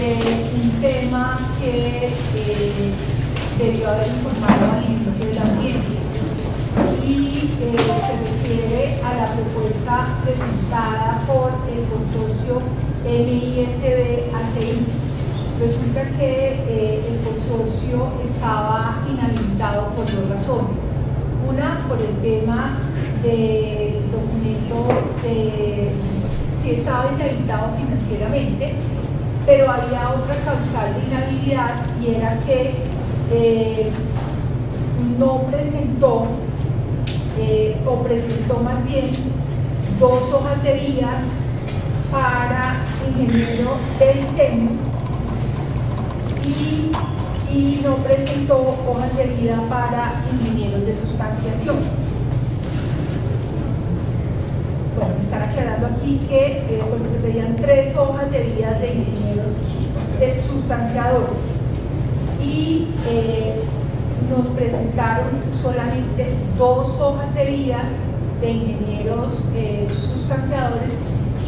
de un tema que debió haber informado al inicio de la audiencia y se refiere a la propuesta presentada por el consorcio MISB-ACI. Resulta que el consorcio estaba inhabilitado por dos razones. Una, por el tema del documento si estaba inhabilitado financieramente, pero había otra causal de inhabilidad y era que no presentó o presentó más bien dos hojas de vida para ingeniero de diseño y no presentó hojas de vida para ingenieros de sustanciación. Bueno, me están aclarando aquí que se pedían 3 hojas de vida de ingenieros de sustanciadores y nos presentaron solamente 2 hojas de vida de ingenieros sustanciadores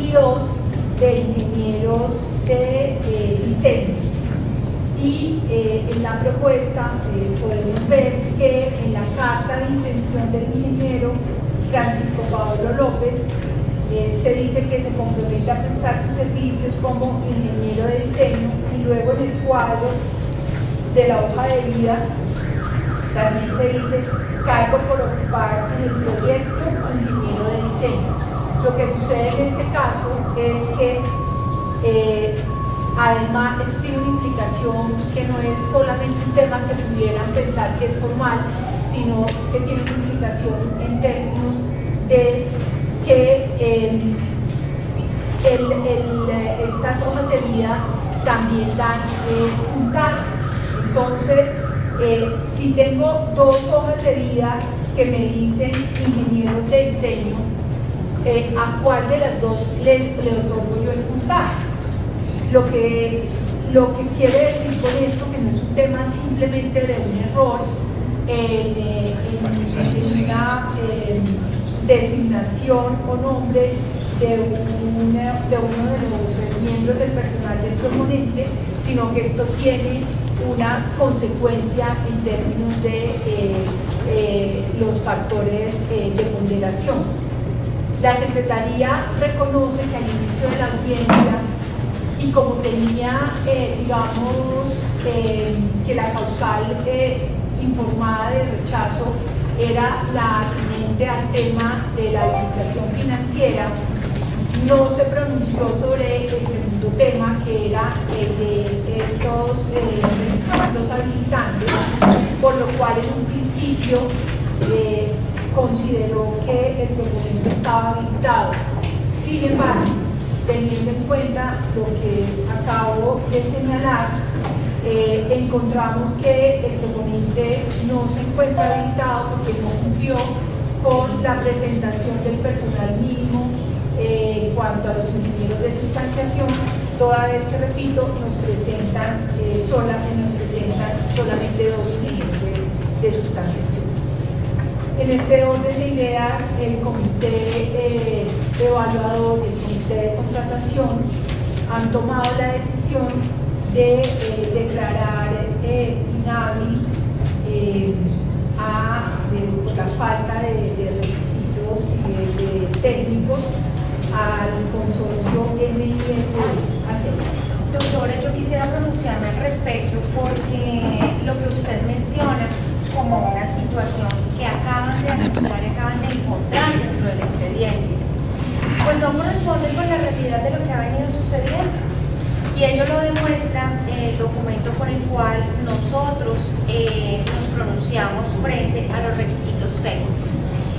y 2 de ingenieros de diseño. Y en la propuesta podemos ver que en la carta de intención del ingeniero Francisco Pablo López se dice que se compromete a prestar sus servicios como ingeniero de diseño y luego en el cuadro de la hoja de vida también se dice cargo por ocupar en el proyecto ingeniero de diseño. Lo que sucede en este caso es que además esto tiene una implicación que no es solamente un tema que pudieran pensar que es formal, sino que tiene una implicación en términos de que estas hojas de vida también dan puntaje. Entonces, si tengo 2 hojas de vida que me dicen ingenieros de diseño, ¿a cuál de las 2 le otorgo yo el puntaje? Lo que quiere decir con esto que no es un tema simplemente de un error en una designación o nombre de uno de los miembros del personal del proponente, sino que esto tiene una consecuencia en términos de los factores de ponderación. La Secretaría reconoce que al inicio de la audiencia y como tenía, digamos, que la causal informada de rechazo era la atinente al tema de la administración financiera, no se pronunció sobre el segundo tema, que era el de estos fondos habilitantes, por lo cual en un principio consideró que el proponente estaba habilitado. Sin embargo, teniendo en cuenta lo que acabo de señalar, encontramos que el proponente no se encuentra habilitado porque no cumplió con la presentación del personal mínimo en cuanto a los ingenieros de sustanciación, toda vez que, repito, nos presentan solamente 2 ingenieros de sustanciación. En este orden de ideas, el comité evaluador y el comité de contratación han tomado la decisión de declarar inhábil por la falta de requisitos técnicos al consorcio MISB-ACI. Doctora, yo quisiera pronunciarme al respecto porque lo que usted menciona como una situación que acaban de analizar, acaban de encontrar dentro del expediente, pues no corresponde con la realidad de lo que ha venido sucediendo. Y ello lo demuestra el documento con el cual nosotros nos pronunciamos frente a los requisitos técnicos.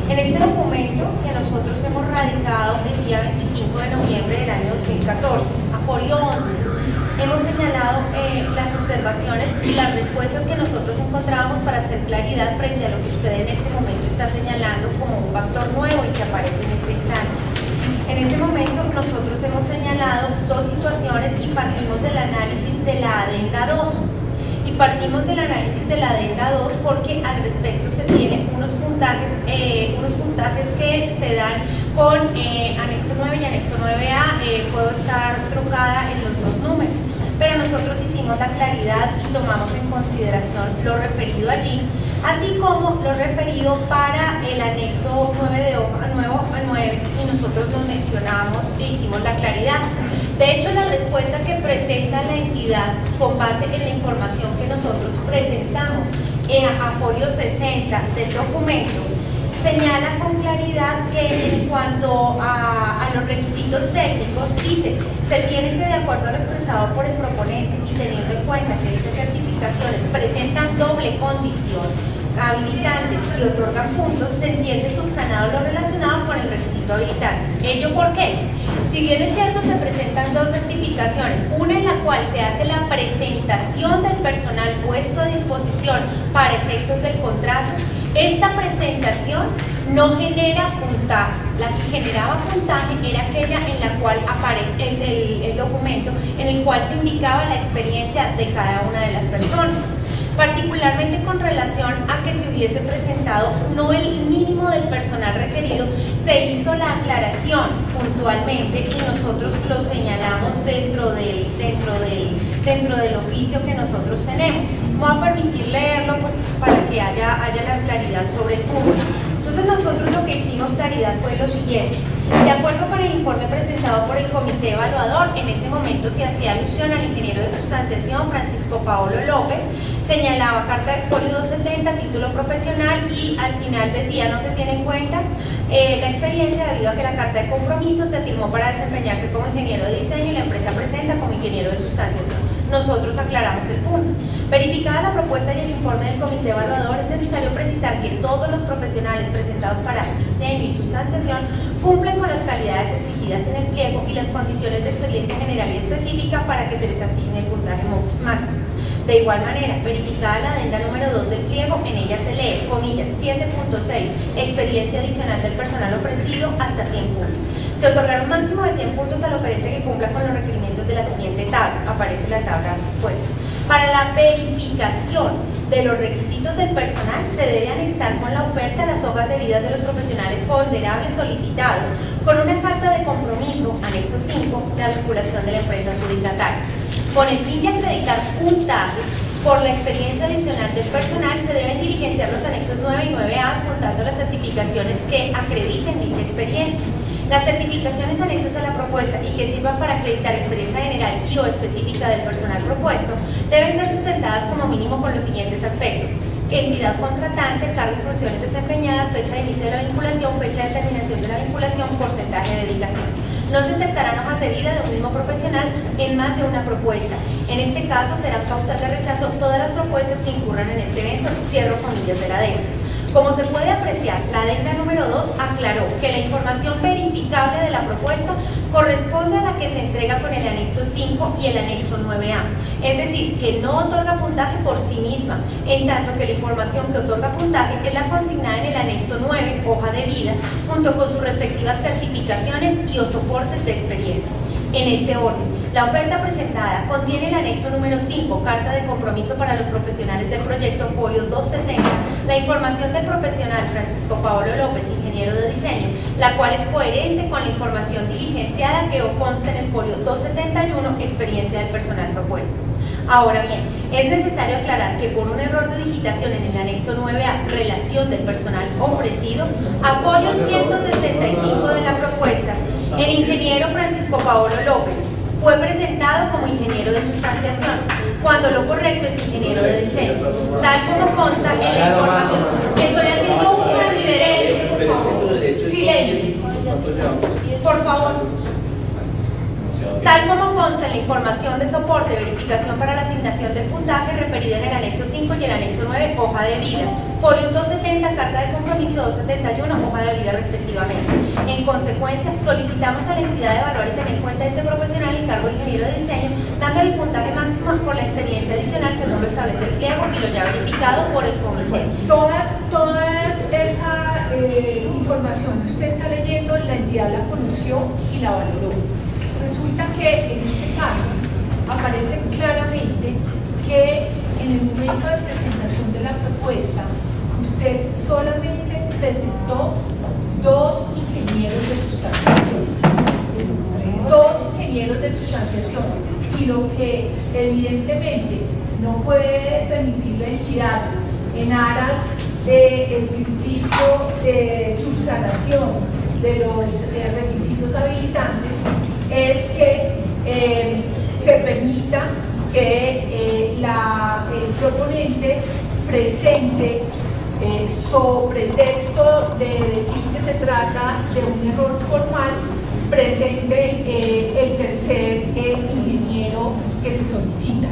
En este documento que nosotros hemos radicado el día 25 de noviembre del año 2014, a folio 11, hemos señalado las observaciones y las respuestas que nosotros encontramos para hacer claridad frente a lo que usted en este momento está señalando como un factor nuevo y que aparece en este instante. En este momento nosotros hemos señalado 2 situaciones y partimos del análisis de la adenda 2. Y partimos del análisis de la adenda 2 porque al respecto se tienen unos puntajes que se dan con anexo 9 y anexo 9A. Puedo estar trucada en los 2 números. Pero tomamos en consideración lo referido allí, así como lo referido para el anexo 9 de hoja 9, y nosotros lo mencionamos e hicimos la claridad. De hecho, la respuesta que presenta la entidad con base en la información que nosotros presentamos a folio 60 del documento señala con claridad que en cuanto a los requisitos técnicos, dice, se tiene que, de acuerdo a lo expresado por el proponente y teniendo en cuenta que dichas certificaciones presentan doble condición, habilitantes y otorgan puntos, se entiende subsanado lo relacionado con el requisito habilitante. ¿Ello por qué? Si bien es cierto, se presentan dos certificaciones, una en la cual se hace la presentación del personal puesto a disposición para efectos del contrato. Esta presentación no genera puntaje. La que generaba puntaje era aquella en la cual aparece el documento en el cual se indicaba la experiencia de cada una de las personas. Particularmente con relación a que se hubiese presentado no el mínimo del personal requerido, se hizo la aclaración puntualmente y nosotros lo señalamos dentro del oficio que nosotros tenemos. Voy a permitir leerlo pues, para que haya la claridad sobre el punto. Entonces nosotros lo que hicimos claridad fue lo siguiente. De acuerdo con el informe presentado por el comité evaluador, en ese momento se hacía alusión al ingeniero de sustanciación Francisco Paolo López, señalaba carta de folio 270, título profesional, y al final decía no se tiene en cuenta la experiencia debido a que la carta de compromiso se firmó para desempeñarse como ingeniero de diseño y la empresa presenta como ingeniero de sustanciación. Nosotros aclaramos el punto. Verificada la propuesta y el informe del comité evaluador, es necesario precisar que todos los profesionales presentados para diseño y sustanciación cumplen con las calidades exigidas en el pliego y las condiciones de experiencia general y específica para que se les asigne el puntaje máximo. De igual manera, verificada la adenda número 2 del pliego, en ella se lee, comillas, 7.6, experiencia adicional del personal ofrecido hasta 100 puntos. Se otorgará un máximo de 100 puntos al oferente que cumpla con los requerimientos de la siguiente tabla. Aparece la tabla puesta. Para la verificación de los requisitos del personal, se debe anexar con la oferta las hojas de vida de los profesionales ponderables solicitados, con una carta de compromiso, anexo 5, de la vinculación de la empresa adjudicataria. Con el fin de acreditar puntaje por la experiencia adicional del personal, se deben diligenciar los anexos 9 y 9A, juntando las certificaciones que acrediten dicha experiencia. Las certificaciones anexas a la propuesta y que sirvan para acreditar experiencia general y o específica del personal propuesto deben ser sustentadas como mínimo con los siguientes aspectos: entidad contratante, cargo y funciones desempeñadas, fecha de inicio de la vinculación, fecha de terminación de la vinculación, porcentaje de dedicación. No se aceptarán hojas de vida de un mismo profesional en más de una propuesta. En este caso serán causal de rechazo todas las propuestas que incurran en este evento. Cierro comillas de la adenda. Como se puede apreciar, la adenda número 2 aclaró que la información verificable de la propuesta corresponde a la que se entrega con el anexo 5 y el anexo 9A, es decir, que no otorga puntaje por sí misma, en tanto que la información que otorga puntaje es la consignada en el anexo 9, hoja de vida, junto con sus respectivas certificaciones y o soportes de experiencia. En este orden, la oferta presentada contiene el anexo número 5, carta de compromiso para los profesionales del proyecto folio 270, la información del profesional Francisco Paolo López, ingeniero de diseño, la cual es coherente con la información diligenciada que consta en el folio 271, experiencia del personal propuesto. Ahora bien, es necesario aclarar que por un error de digitación en el anexo 9A, relación del personal ofrecido, a folio 165 de la propuesta, el ingeniero Francisco Paolo López fue presentado como ingeniero de sustanciación, cuando lo correcto es ingeniero de diseño, tal como consta en la información. Estoy haciendo uso de mi derecho. Silencio. Por favor. Tal como consta en la información de soporte de verificación para la asignación del puntaje referida en el anexo 5 y el anexo 9, hoja de vida, folio 270, carta de compromiso 271, hoja de vida respectivamente. En consecuencia, solicitamos a la entidad de evaluar y tener en cuenta este profesional en cargo de ingeniero de diseño, dando el puntaje máximo por la experiencia adicional según lo establece el pliego y lo ya verificado por el comité. Toda esa información que usted está leyendo, la entidad la conoció y la valoró. Resulta que en este caso aparece claramente que en el momento de presentación de la propuesta usted solamente presentó dos ingenieros de sustanciación. y lo que evidentemente no puede permitir la entidad en aras del principio de subsanación de los requisitos habilitantes es que se permita que el proponente presente sobre el texto de decir que se trata de un error formal, presente el tercer ingeniero que se solicita.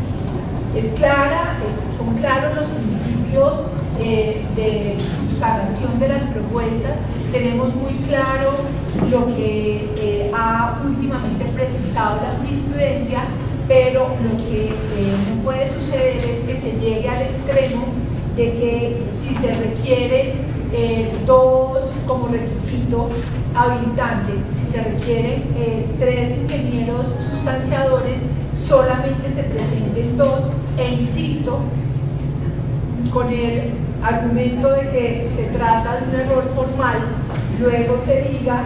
Son claros los principios de subsanación de las propuestas. Tenemos muy claro lo que ha últimamente precisado la jurisprudencia, pero lo que no puede suceder es que se llegue al extremo de que si se requiere dos como requisito habilitante, si se requieren 3 ingenieros sustanciadores, solamente se presenten 2, e insisto, con el argumento de que se trata de un error formal, luego se diga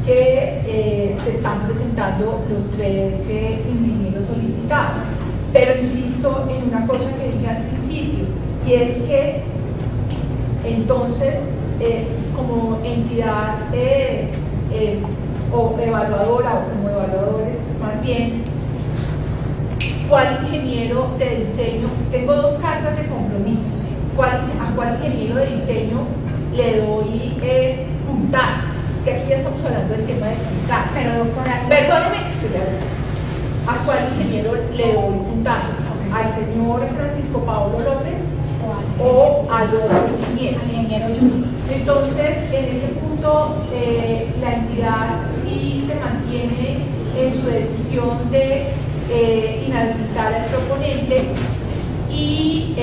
que se están presentando los 13 ingenieros solicitados. Pero insisto en una cosa que dije al principio, y es que entonces como entidad o evaluadora o como evaluadores más bien, ¿cuál ingeniero de diseño? Tengo 2 cartas de compromiso. ¿A cuál ingeniero de diseño le doy puntaje? Que aquí ya estamos hablando del tema de puntaje. Pero doctora, perdóneme que estoy hablando. ¿A cuál ingeniero le doy puntaje? ¿Al señor Francisco Pablo López o al otro ingeniero? Entonces, en ese punto, la entidad sí se mantiene en su decisión de inhabilitar al proponente y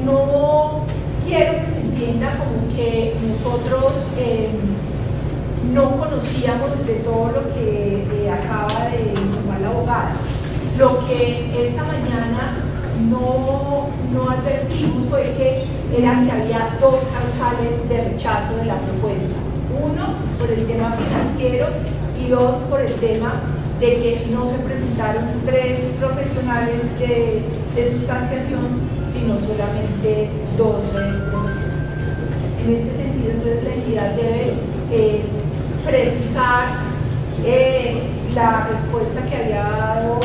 no quiero que se entienda como que nosotros no conocíamos de todo lo que acaba de informar la abogada. Lo que esta mañana no advertimos fue que había 2 causales de rechazo de la propuesta. 1, por el tema financiero, y 2, por el tema de que no se presentaron 3 profesionales de sustanciación, sino solamente 2 profesionales. En este sentido, entonces, la entidad debe precisar la respuesta que había dado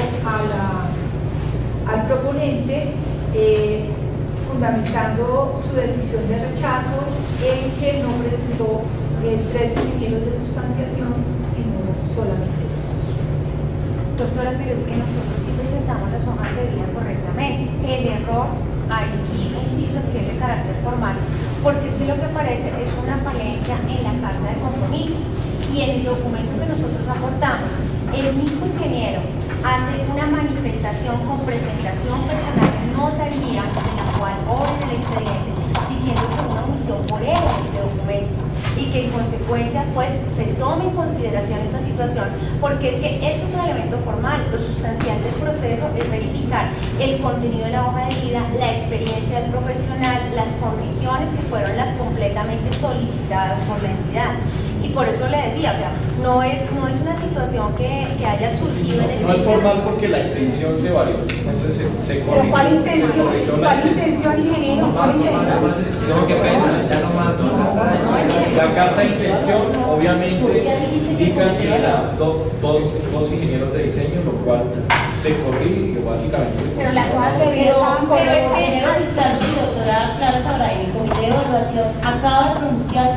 al proponente, fundamentando su decisión de rechazo en que no presentó 3 ingenieros de sustanciación, sino solamente 2. Doctora, pero es que nosotros sí presentamos las hojas de vida correctamente. El error, ahí sí, insisto, que es de carácter formal, porque es que lo que parece es una falencia en la carta de compromiso. Y en el documento que nosotros aportamos, el mismo ingeniero hace una manifestación con presentación personal notaría en la cual obra el expediente diciendo que una omisión por él en este documento y que en consecuencia pues se tome en consideración esta situación, porque es que esto es un elemento formal. Lo sustancial del proceso es verificar el contenido de la hoja de vida, la experiencia del profesional, las condiciones que fueron las completamente solicitadas por la entidad. Y por eso le decía, o sea, no es una situación que haya surgido en el No es formal porque la intención se varió. Entonces se corrigió. ¿Pero cuál intención? ¿Cuál intención, ingeniero? ¿Cuál intención? La carta de intención obviamente indica que eran dos ingenieros de diseño, lo cual se corrigió básicamente. Pero las hojas de vida estaban Pero correctas. el ingeniero Vizcardo y doctora Clara Sabraí, el comité de evaluación acaba de pronunciar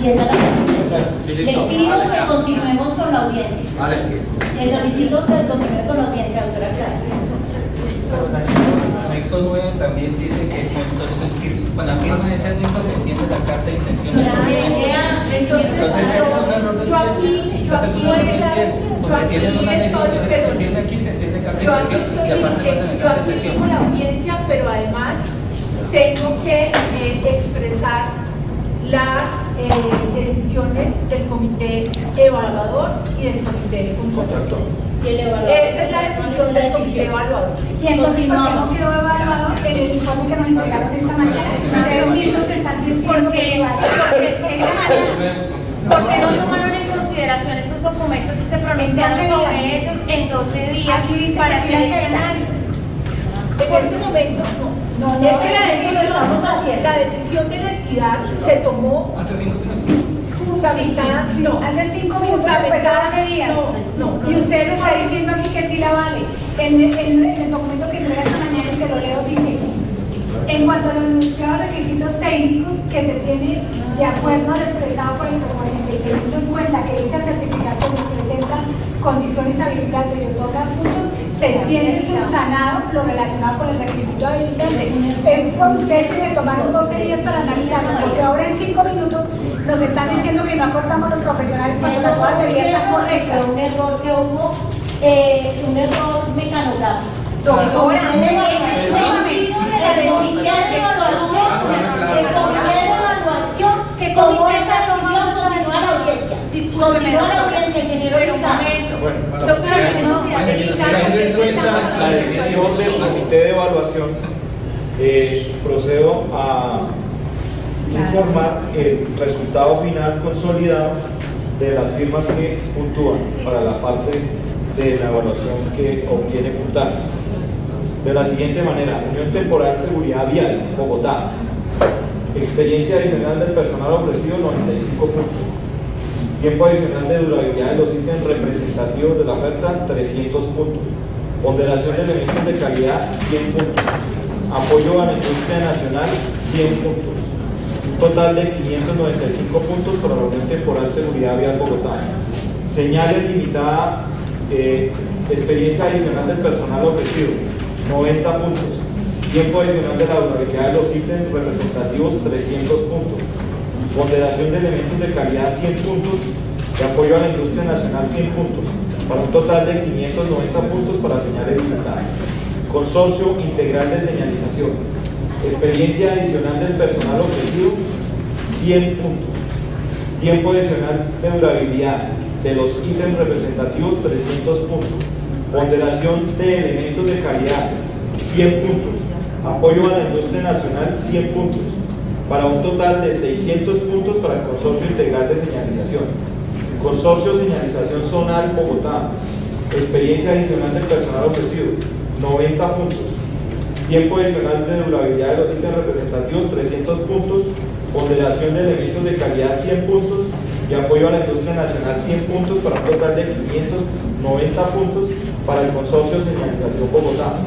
y esa es la pronunciación. Le pido que continuemos con la audiencia. Vale, sí. Le solicito que continúe con la audiencia, doctora Clara. El anexo 9 también dice que con la firma de ese anexo se entiende la carta de intención del proponente. Entonces, Entonces, ese es un error del yo aquí porque tienen un anexo que dice que firma aquí se entiende carta de intención y aparte va a tener carta de intención. con la audiencia, pero además tengo que expresar las decisiones del comité evaluador y del comité de contratación. Y el evaluador. Esa es la decisión del comité evaluador. Y entonces, ¿por qué no quedó evaluado en el informe que nos entregaron esta mañana? Ustedes mismos están diciendo que se va a hacer. Porque no tomaron en consideración consideración esos documentos y se pronunciaron En 12 sobre días. ellos en 12 días Así dice para que sí hacer este aceptan. análisis. En este momento, no, Es que la eso decisión lo estamos no. haciendo. La decisión de la entidad se tomó Hace 5 minutos. fundamentada, no, Hace 5 minutos después de 12 días. no, Y usted lo está diciendo aquí que sí la vale. En el documento que entrega esta mañana y que lo leo dice, en cuanto a los enunciados requisitos técnicos que se tiene de acuerdo al expresado por el proponente, teniendo en cuenta que dicha certificación presenta condiciones habilitantes y otorga puntos, se tiene subsanado lo relacionado con el requisito habilitante. Es por ustedes que se tomaron 12 días para analizarlo, porque ahora en 5 minutos nos están diciendo que no aportamos los profesionales cuando las hojas de vida están correctas. Un error que hubo, un error mecanográfico. Doctora, El comité de evaluación que tomó esa decisión continúa la audiencia. Continúa la audiencia, ingeniero. Pero un momento. Bueno, Doctora, ¿qué necesidad de teniendo en cuenta la decisión del comité de evaluación, procedo a informar el resultado final consolidado de las firmas que puntúan para la parte de la evaluación que obtiene puntaje. De la siguiente manera: Unión Temporal Seguridad Vial, Bogotá. Experiencia adicional del personal ofrecido, 95 puntos. Tiempo adicional de durabilidad de los ítems representativos de la oferta, 300 puntos. Ponderación de elementos de calidad, 100 puntos. Apoyo a la industria nacional, 100 puntos. Un total de 595 puntos para la Unión Temporal Seguridad Vial Bogotá. Señales limitada, experiencia adicional del personal ofrecido, 90 puntos. Tiempo adicional de la durabilidad de los ítems representativos, 300 puntos. Ponderación de elementos de calidad, 100 puntos. Y apoyo a la industria nacional, 100 puntos. Para un total de 590 puntos para señales limitadas. Consorcio integral de señalización. Experiencia adicional del personal ofrecido, 100 puntos. Tiempo adicional de durabilidad de los ítems representativos, 300 puntos. Ponderación de elementos de calidad, 100 puntos. Apoyo a la industria nacional, 100 puntos. Para un total de 600 puntos para el Consorcio Integral de Señalización. Consorcio Señalización Zonal Bogotá. Experiencia adicional del personal ofrecido, 90 puntos. Tiempo adicional de durabilidad de los ítems representativos, 300 puntos. Ponderación de elementos de calidad, 100 puntos. Y apoyo a la industria nacional, 100 puntos para un total de 590 puntos para el Consorcio Señalización Bogotá.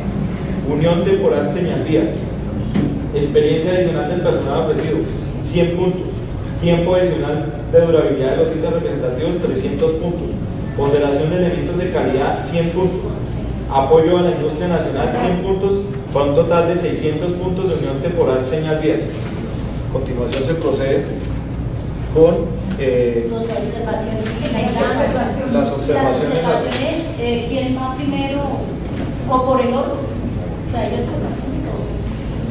Unión Temporal Señalvías. Experiencia adicional del personal ofrecido, 100 puntos. Tiempo adicional de durabilidad de los ítems representativos, 300 puntos. Ponderación de elementos de calidad, 100 puntos. Apoyo a la industria nacional, 100 puntos, para un total de 600 puntos de Unión Temporal Señalvías. A continuación se procede con las observaciones. ¿Quién va primero o por el orden? O sea, ellos son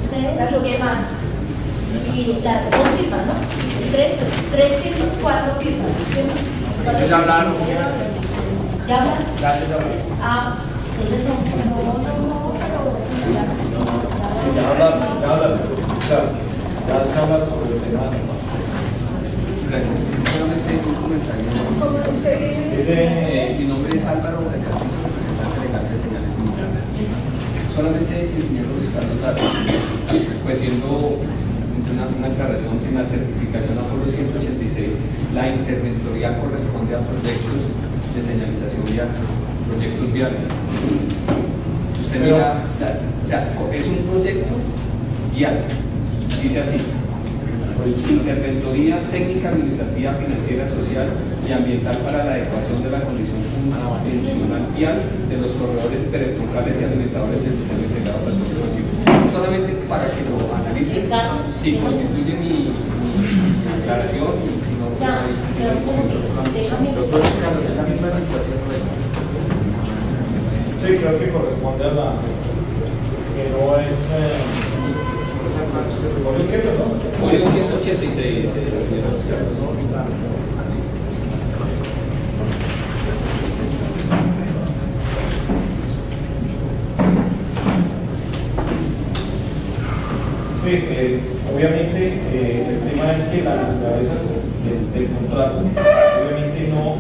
ustedes, ¿qué más? Y las dos firmas, ¿no? Tres firmas, 4 firmas. Ellos ya hablaron. ¿Ya hablan? Ya hablaron. Ah, entonces son Ya hablaron, claro. Ya se habla sobre el tema. Gracias. Solamente un comentario. Mi nombre es Álvaro de Castillo, representante legal de Señales Militares. Solamente el ingeniero Luis Carlos Daza, pues siendo una aclaración que en la certificación Apolo 186 la interventoría corresponde a proyectos de señalización vial, proyectos viales. Si usted mira, o sea, es un proyecto vial, dice así: interventoría técnica, administrativa, financiera, social y ambiental para la adecuación de la condición funcional vial de los corredores peretroncales y alimentadores del sistema integrado de transporte masivo. Solamente para que lo analicen, si constituye mi aclaración y no Doctor Carlos, es la misma situación nuestra. Sí, creo que corresponde a la que no es Código 186. Sí, obviamente el tema es que la naturaleza del contrato probablemente no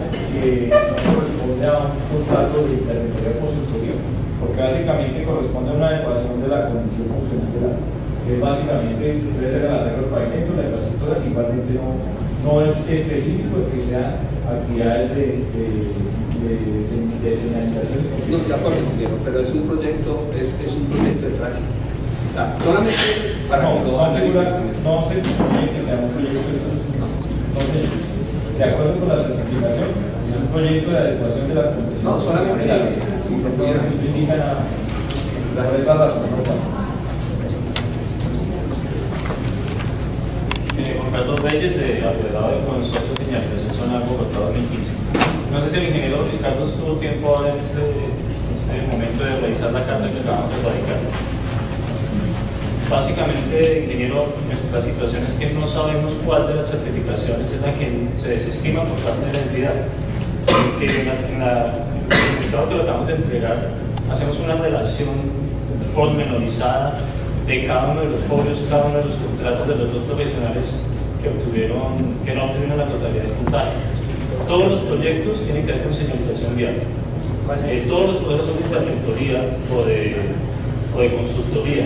corresponde a un contrato de interventoría de consultoría, porque básicamente corresponde a una adecuación de la condición funcional de la, que básicamente debe ser el arreglo del pavimento, la infraestructura, que igualmente no es específico de que sean actividades de señalización. No, de acuerdo, ingeniero, pero es un proyecto de tránsito. Solamente para que lo no se supone que sea un proyecto de tránsito. De acuerdo con la certificación, es un proyecto de adecuación de la condición. No, solamente si no indica nada. Por esa razón, Juan Carlos Reyes, de apoderado del Consorcio de Señalización Zona Bogotá 2015. No sé si el ingeniero Luis Carlos tuvo tiempo ahora en este momento de revisar la carta que acabamos de radicar. Básicamente, ingeniero, nuestra situación es que no sabemos cuál de las certificaciones es la que se desestima por parte de la entidad. Que en el comunicado que lo acabamos de entregar, hacemos una relación pormenorizada de cada uno de los folios, cada uno de los contratos de los dos profesionales que no obtuvieron la totalidad de puntaje. Todos los proyectos tienen que ver con señalización vial. Todos los proyectos son de interventoría o de consultoría.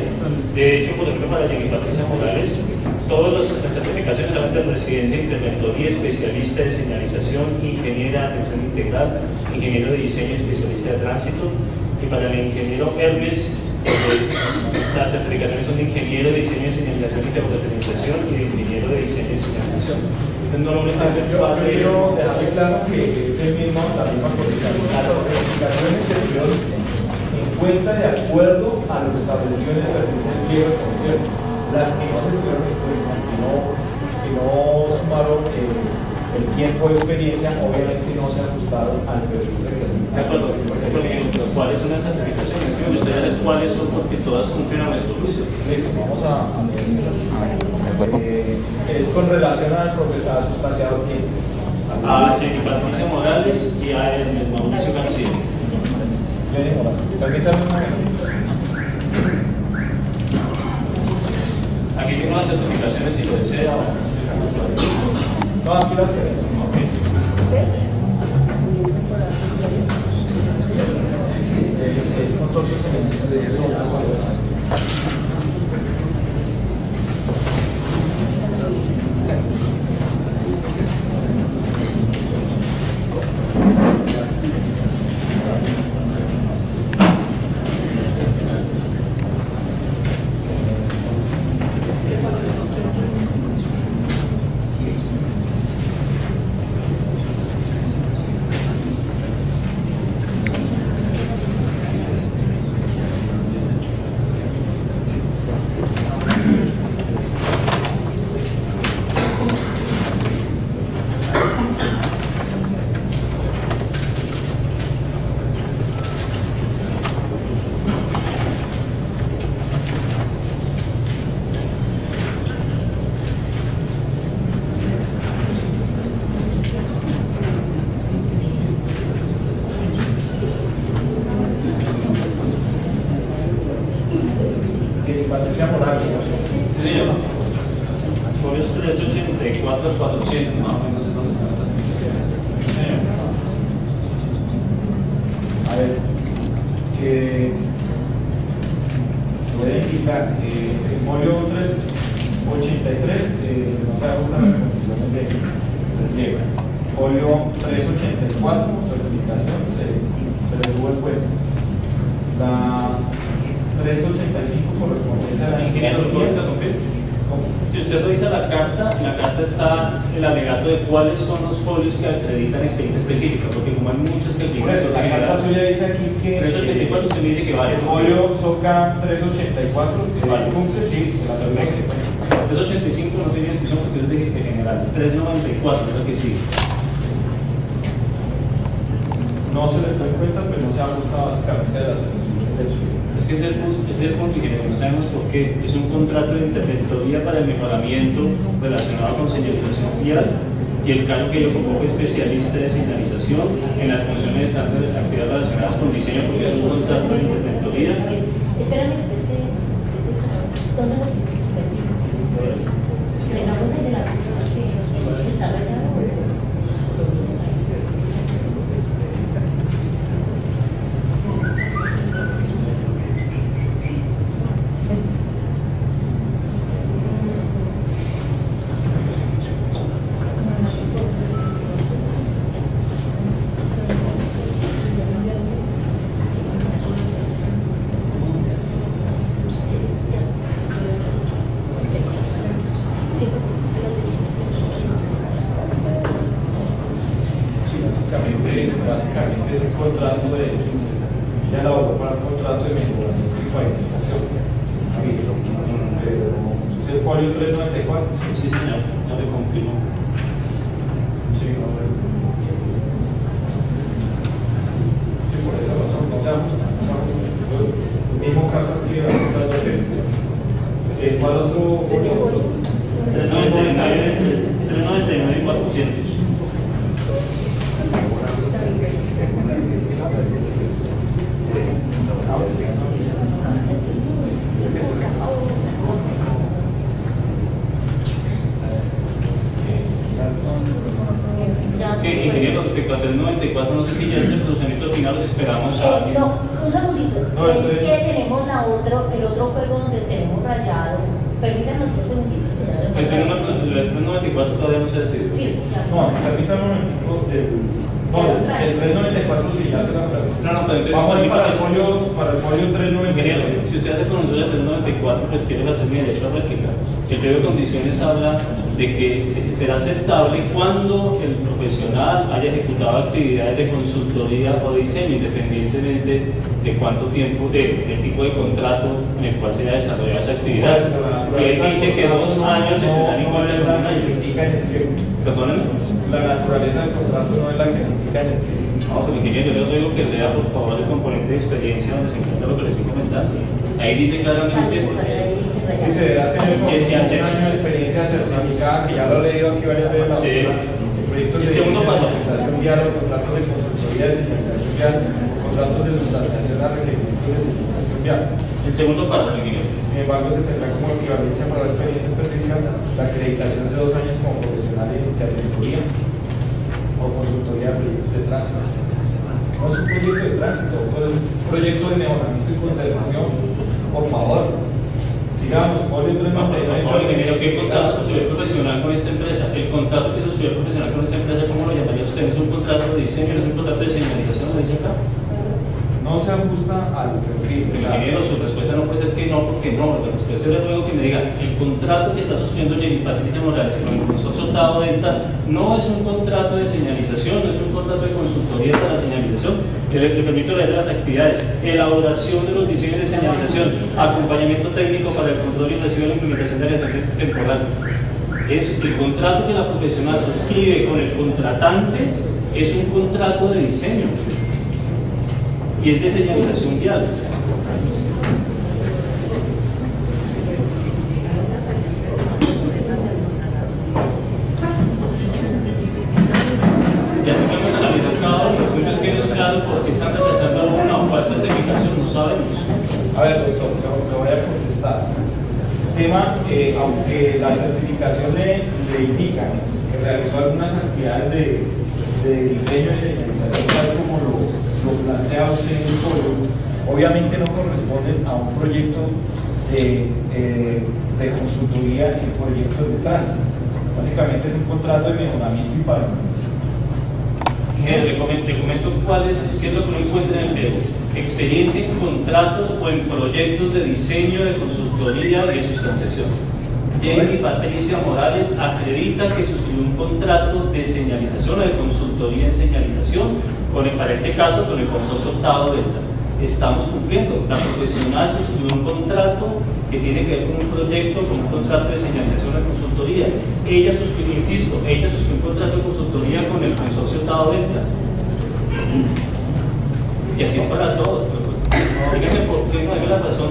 De hecho, por ejemplo, para Jenny Patricia Morales, todas las certificaciones de residencia, interventoría, especialista de señalización, ingeniera de atención integral, ingeniero de diseño, especialista de tránsito, y para el ingeniero Hermes, las certificaciones son de ingeniero de diseño de señalización y georreferenciación y de ingeniero de diseño y señalización. Entonces, normalmente yo quiero dejarle claro que es la misma coordinación. Las certificaciones se tuvieron en cuenta de acuerdo a lo establecido en el perfil del pliego de condiciones. Las que no se tuvieron en cuenta, que no sumaron el tiempo de experiencia, obviamente no se ajustaron al perfil requerido. De acuerdo, ¿cuáles son las certificaciones? Me gustaría ver cuáles son, porque todas cumplen a nuestro juicio. Listo, vamos a leerlas. Es con relación al sustanciado tiempo. A Jenny Patricia Morales y a Hermes Mauricio García. Jenny Morales. Permítame un momento. Aquí tengo las certificaciones si lo desea. No, aquí las tenemos. Es consorcio de eso. Patricia Morales. Sí, señor. Folios 384 al 400, más o menos es donde están las certificaciones. Sí, señor. A ver, voy a indicar el folio 383 no se ajustan las condiciones de pliego. Folio 384, certificación, se le tuvo el cuento. La 385 corresponde a la Ingeniero, ¿lo puedo interrumpir? Si usted revisa la carta, en la carta está el alegato de cuáles son los folios que acreditan experiencia específica, porque como hay muchos que Por eso, la carta suya dice aquí que 384 usted me dice que vale. el folio SOCA 384 que Vale. cumple, sí, se la permite. 385 no tiene discusión, cuestiones de general. 394 es lo que sí. No se le toma en cuenta, pero no se ha buscado básicamente de las condiciones. Es que es el punto que no sabemos por qué. Es un contrato de interventoría para el mejoramiento relacionado con señalización vial y el cargo que yo convoco especialista de señalización en las funciones estándares de actividades relacionadas con diseño, porque es un contrato de interventoría. Espérame, ¿dónde lo tienes específico? Tengamos el de la persona que está verdad. Sí, señor, ya le confirmo. Sí, por esa razón no se ajusta. El mismo caso aquí de las otras dos veces. ¿Cuál otro folio? 399 y 400. Sí, ingeniero, respecto al 394, no sé si ya es el procedimiento final o esperamos a... No, un segundito. No, entonces- Es que tenemos el otro juego donde tenemos rayado. Permítanme otros segunditos que ya se El me 394 todavía no se ha decidido. Sí, ya. No, permítame un momentico. El 394 sí ya se la pregunta. No, pero entonces... Vamos a ir para el folio Ingeniero, 399. si usted hace consulta del 394, pues tiene la mi derecho a réplica. El pliego de condiciones habla de que será aceptable cuando el profesional haya ejecutado actividades de consultoría o diseño, independientemente de cuánto tiempo, del tipo de contrato en el cual se haya desarrollado esa actividad. Y él dice que 2 años se tendrán igual de la que se indica en el pliego. Perdónenme. La naturaleza del contrato no es la que se indica en el pliego. No, pero ingeniero, yo les digo que lea por favor el componente de experiencia donde se encuentra lo que les estoy comentando. Ahí dice claramente Sí, se deberá tener que se hace. un año de experiencia certificada, que ya lo he leído aquí varias veces. Sí. Proyectos El de segundo paso. presentación vial, contratos de consultoría de señalización vial, contratos de sustanciación a requerimientos de señalización vial. El segundo párrafo, ingeniero. Sin embargo, se tendrá como equivalencia para la experiencia específica la acreditación de 2 años como profesional en interventoría o consultoría de proyectos de tránsito. No es un proyecto de tránsito, es un proyecto de mejoramiento y conservación. Por favor, sigamos, folio Por 399. favor, ingeniero, ¿qué contrato suscribió profesional con esta empresa? El contrato que suscribió profesional con esta empresa, ¿cómo lo llamaría usted? ¿Es un contrato de diseño? ¿Es un contrato de señalización? ¿Lo dice acá? No se ajusta al perfil. Ingeniero, su respuesta no puede ser que no, porque no. La respuesta es luego que me diga, el contrato que está suscribiendo Jenny Patricia Morales con el consorcio Tao Dental no es un contrato de señalización, no es un contrato de consultoría para la señalización. Le permito leer las actividades: elaboración de los diseños de señalización, acompañamiento técnico para el control y recibo de la implementación de la acción temporal. Es el contrato que la profesional suscribe con el contratante, es un contrato de diseño y es de señalización vial. Ya se podemos analizar cada uno, lo único es que no es claro por qué están rechazando una o cuál certificación, no sabemos. A ver, doctor, le voy a contestar. El tema, aunque la certificación le indica que realizó algunas actividades de diseño y señalización, tal como lo plantea usted en el folio, obviamente no corresponden a un proyecto de consultoría y proyectos de tránsito. Básicamente es un contrato de mejoramiento y pavimentación. Le comento qué es lo que uno encuentra en el pliego. Experiencia en contratos o en proyectos de diseño, de consultoría y de sustanciación. Jenny Patricia Morales acredita que suscribió un contrato de señalización o de consultoría en señalización, para este caso con el consorcio Tao Dental. Estamos cumpliendo. La profesional suscribió un contrato que tiene que ver con un proyecto, con un contrato de señalización de consultoría. Ella suscribió, insisto, un contrato de consultoría con el consorcio Tao Dental. Y así es para todos. Dígame por qué no hay la razón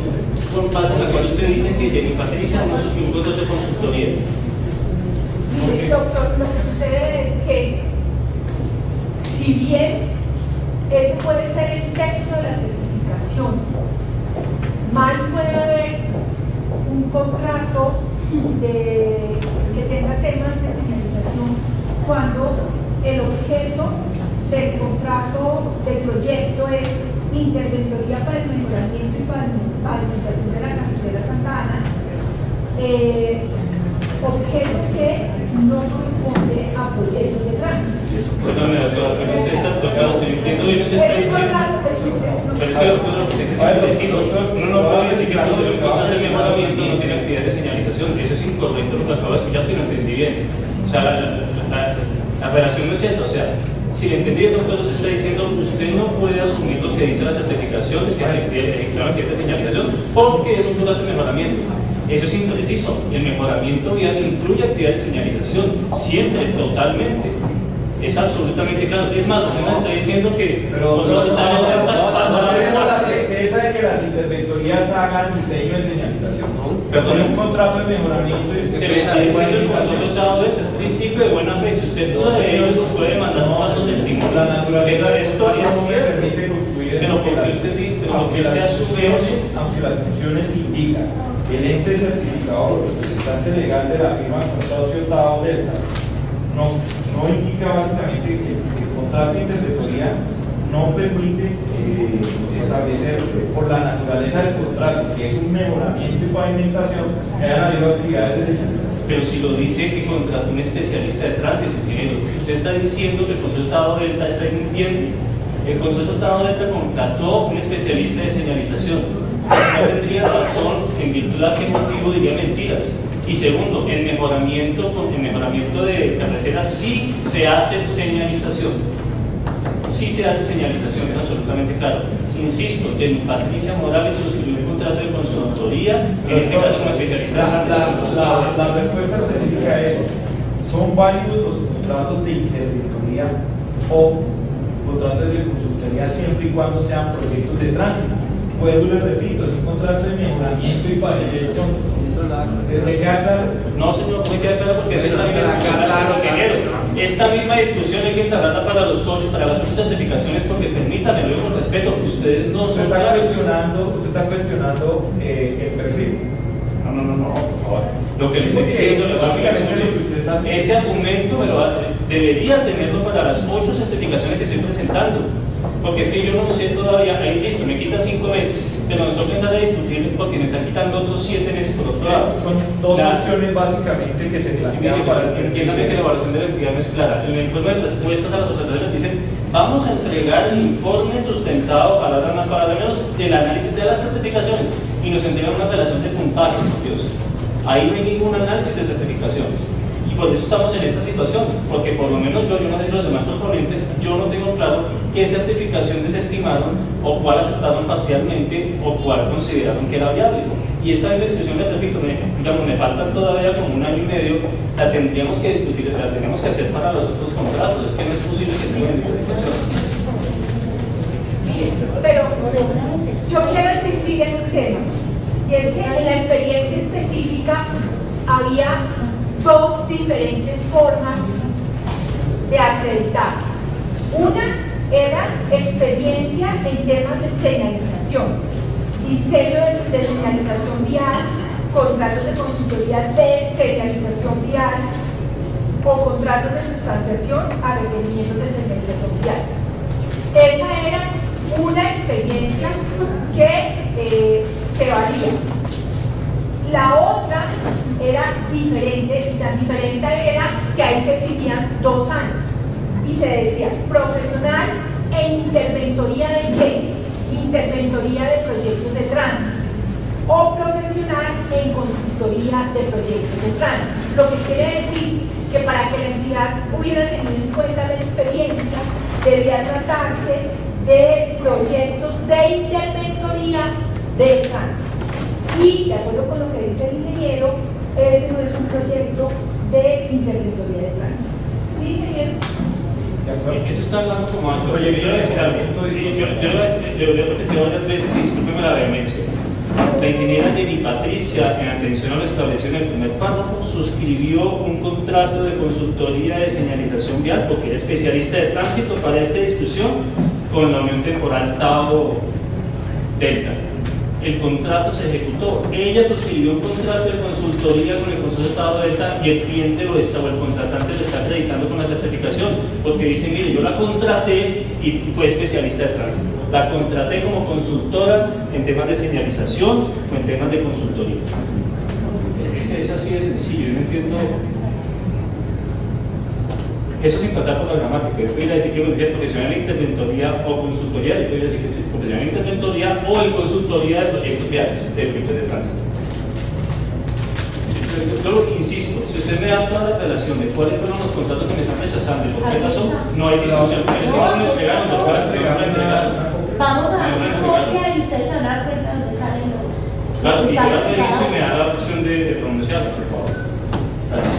por base en la cual usted dice que Jenny Patricia no suscribió un contrato de consultoría. Mire, doctor, lo que sucede es que, si bien ese puede ser el texto de la certificación, mal puede haber un contrato que tenga temas de señalización cuando el objeto del contrato, del proyecto es interventoría para el mejoramiento y pavimentación de la carretera Santa Ana, objeto que no corresponde a proyectos de tránsito. Perdón, doctora, pero usted está tocado, si entiendo bien, usted está diciendo. Pero es que doctor, lo que usted dice es preciso. Uno no puede decir que esto es un contrato de mejoramiento no tiene actividad de señalización. Eso es incorrecto lo que acabo de escuchar, si lo entendí bien. O sea, la relación no es esa. O sea, si le entendí bien, doctor, usted está diciendo que usted no puede asumir lo que dice la certificación, que se efectivamente es de señalización, porque es un contrato de mejoramiento. Eso es impreciso. El mejoramiento vial incluye actividades de señalización, siempre, totalmente. Es absolutamente claro. Es más, usted nos está diciendo que Pero no tenemos la certeza de que las interventorías hagan diseño de señalización, ¿no? Perdón. Con un contrato de mejoramiento y se le está diciendo el concepto dado de este principio de buena fe. Si usted duda de ellos, nos puede mandar pasos de estímulo. la naturaleza de esto es no me cierto. permite concluir Pero porque usted dice, aunque las funciones indican el ente certificador o representante legal de la firma consorcio Tao Delta no indica básicamente que el contrato de interventoría no permite establecer por la naturaleza del contrato, que es un mejoramiento y pavimentación, que hayan habido actividades de señalización. Pero si lo dice que contrató un especialista de tránsito, ingeniero, usted está diciendo que el consultado Delta está mintiendo. El consultado Delta contrató un especialista de señalización. No tendría razón, en virtud de qué motivo diría mentiras. Y segundo, el mejoramiento de carreteras sí se hace señalización. Sí se hace señalización, es absolutamente claro. Insisto, Patricia Morales suscribió un contrato de consultoría, en este caso como especialista de tránsito. La respuesta específica es: ¿son válidos los contratos de interventoría o contratos de consultoría siempre y cuando sean proyectos de tránsito? Vuelvo y le repito, es un contrato de mejoramiento y pavimentación. ¿Me queda claro? No, señor, me queda claro porque esta misma discusión, esta misma discusión hay que entablarla para las 8 certificaciones, porque permítanme, luego con respeto, ustedes no Usted son está cuestionando el perfil. No, por favor. Lo que le estoy diciendo le va a aplicar mucho. Ese argumento debería tenerlo para las 8 certificaciones que estoy presentando. Porque es que yo no sé todavía, ahí listo, me quita 5 meses, pero nos toca entrar a discutir porque me están quitando otros 7 meses por otro lado. Son dos opciones básicamente que se plantean para el entiéndame que la evaluación de la entidad no es clara. En el informe de respuestas a las operaciones dicen: vamos a entregar el informe sustentado, palabras más, palabras menos, del análisis de las certificaciones, y nos entregan una relación de puntajes, por Dios. Ahí no hay ningún análisis de certificaciones. Y por eso estamos en esta situación, porque por lo menos yo no sé si los demás proponentes, yo no tengo claro qué certificación desestimaron o cuál aceptaron parcialmente o cuál consideraron que era viable. Y esta discusión, les repito, me faltan todavía como 1 año y medio, la tendríamos que discutir, la tenemos que hacer para los otros contratos. Es que no es posible que estén en esta situación. Pero yo quiero insistir en un tema, y es que en la experiencia específica había 2 diferentes formas de acreditar. Una era experiencia en temas de señalización, diseño de señalización vial, contratos de consultoría de señalización vial o contratos de sustanciación a requerimientos de señalización vial. Esa era una experiencia que se valía. La otra era diferente, y tan diferente era que ahí se exigían 2 años. Y se decía, profesional en interventoría de qué? Interventoría de proyectos de tránsito. O profesional en consultoría de proyectos de tránsito. Lo que quiere decir que para que la entidad hubiera tenido en cuenta la experiencia, debía tratarse de proyectos de interventoría de tránsito. Y, de acuerdo con lo que dice el ingeniero, ese no es un proyecto de interventoría de tránsito. ¿Sí, ingeniero? Eso está hablando como ancho. Oye, yo le voy a decir algo. Yo lo he repetido varias veces y discúlpeme la vehemencia. La ingeniera Jenny Patricia, en atención a lo establecido en el primer párrafo, suscribió un contrato de consultoría de señalización vial porque era especialista de tránsito para esta discusión con la Unión Temporal Tao Delta. El contrato se ejecutó. Ella suscribió un contrato de consultoría con el Consejo Tao Delta y el cliente lo está, o el contratante lo está acreditando con la certificación, porque dice: mire, yo la contraté y fue especialista de tránsito. La contraté como consultora en temas de señalización o en temas de consultoría. Es así de sencillo, yo no entiendo. Eso sin pasar por la gramática. Yo podría decir que es profesional en interventoría o consultoría, yo podría decir que es profesional en interventoría o en consultoría de proyectos de tránsito. Yo insisto, si usted me da toda la relación de cuáles fueron los contratos que me están rechazando y por qué razón, no hay discusión. Pero es que no me entregaron, no me entregaron. Vamos a dar una copia y ustedes se van a dar cuenta de dónde salen los. Claro, y yo la reviso y me da la opción ocasión de pronunciarlo, por favor. Gracias.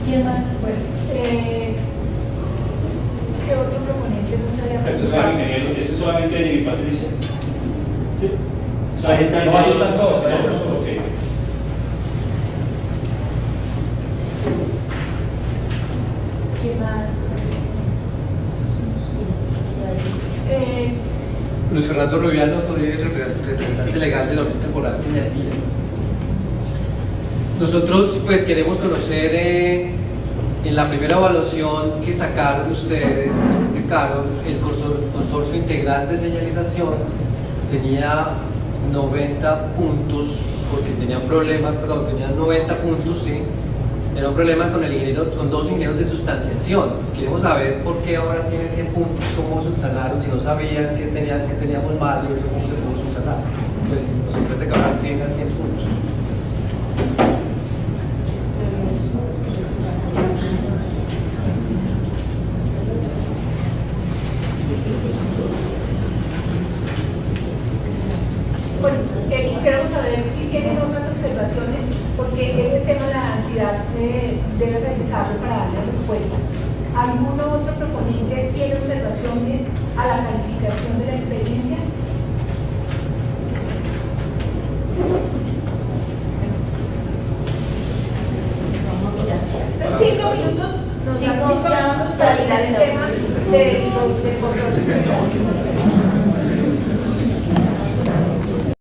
¿Quién más? Bueno, ¿qué otro proponente no se había Esto es solamente de Patricia. Sí. Ahí están, No, ahí están todos, ahí están todos. Ok. ¿Quién más? Luis Fernando Rubiano, soy el representante legal de la Unión Temporal Sinergias. Nosotros pues queremos conocer en la primera evaluación que sacaron ustedes, publicaron, el consorcio integral de señalización tenía 90 puntos, porque tenían problemas, perdón, tenían 90 puntos, ¿sí? Era un problema con el ingeniero, con 2 ingenieros de sustanciación. Queremos saber por qué ahora tienen 100 puntos, cómo subsanaron, si no sabían que teníamos mal y eso cómo se pudo subsanar. Pues nos sorprende que ahora tengan 100 puntos. Bueno, quisiéramos saber si tienen otras observaciones, porque este tema la entidad debe revisarlo para darle respuesta. ¿Algún otro proponente tiene observaciones a la calificación de la experiencia? En 5 minutos nos dan 5 minutos para mirar el tema del consorcio.